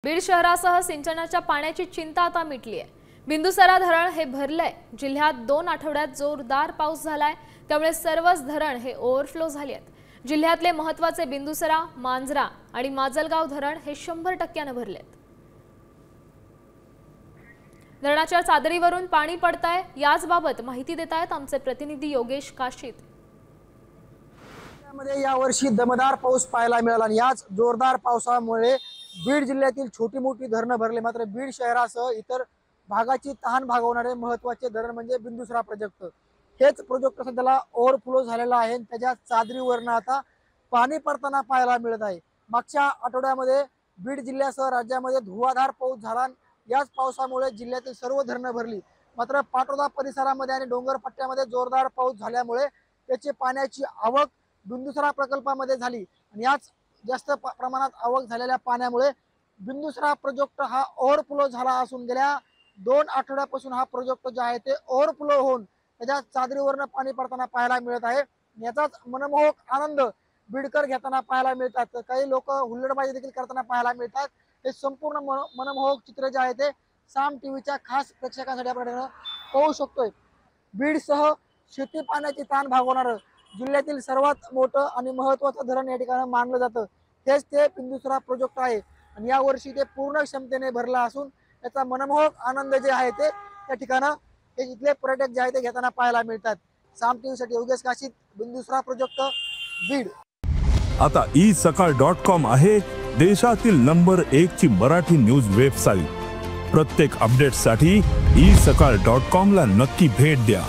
बीड शहरासह सिंचनाच्या पाण्याची चिंता आता मिटली आहे। बिंदुसरा धरण हे भरलंय। जिल्ह्यात 2 आठवड्यात जोरदार पाऊस झालाय, त्यामुळे सर्वच धरण हे ओव्हरफ्लो झाले आहेत। जिल्ह्यातले महत्त्वाचे बिंदुसरा, मांजरा आणि माजलगाव धरण हे 100% भरलेत। धरणाच्या चादरीवरून पाणी पडतंय, याचबाबत माहिती देत आहेत आमचे प्रतिनिधी योगेश काशीत। मध्ये यावर्षी दमदार पाऊस पाहायला मिळाला आणि याच जोरदार पावसामुळे बीड जिल्ह्यातील छोटी मोठी धरणं भरली। मात्र बीड शहरासह इतर भागाची तहान भागवणारे महत्त्वाचे धरण म्हणजे बिंदुसरा प्रोजेक्ट। हेच प्रोजेक्ट सध्याला ओव्हरफ्लो झालेला आहे। त्याच्या चादरीवरनं आता पाणी पडताना पाहायला मिळत आहे। मागच्या आठवड्यामध्ये बीड जिल्ह्यासह राज्यामध्ये धुवाधार पाऊस झाला। याच पावसामुळे जिल्ह्यातील सर्व धरणं भरली। मात्र पाटोदा परिसरामध्ये आणि डोंगर पट्ट्यामध्ये जोरदार पाऊस झाल्यामुळे त्याची पाण्याची आवक बिंदुसरा प्रकल्पामध्ये झाली आणि याच जास्त प्रमाणात आवक झालेल्या पाण्यामुळे बिंदुसरा प्रोजेक्ट हा ओव्हरफ्लो झाला असून गेल्या 2 आठवड्यापासून हा प्रोजेक्ट जो आहे ते ओव्हरफ्लो होऊन त्याच्या चादरीवरनं पाणी पडताना पाहायला मिळत आहे। याचाच मनमोहक आनंद बीडकर घेताना पाहायला मिळतात। काही लोक हुल्लडबाजी देखील करताना पाहायला मिळतात। हे संपूर्ण मनमोहक चित्र जे आहे ते साम टीव्हीच्या खास प्रेक्षकांसाठी आपण पाहू शकतोय। बीडसह शेती पाण्याची ताण भागवणारं जिल्ह्यातील सर्वात मोठं आणि महत्त्वाचं धरण या ठिकाणी मानलं जातं। हेच ते बिंदुसरा प्रोजेक्ट आहे आणि या वर्षी ते पूर्ण क्षमतेने भरला असून त्याचा मनमोहक आनंद जे आहे ते त्या ठिकाणं हे इथले पर्यटक जे आहे ते घेताना पाहायला मिळतात। साम टीव्हीसाठी योगेश काशीत, बिंदुसरा प्रोजेक्ट, बीड। आता isakal.com आहे देशातील नंबर 1 ची मराठी न्यूज वेबसाईट। प्रत्येक अपडेटसाठी isakal.com ला नक्की भेट द्या।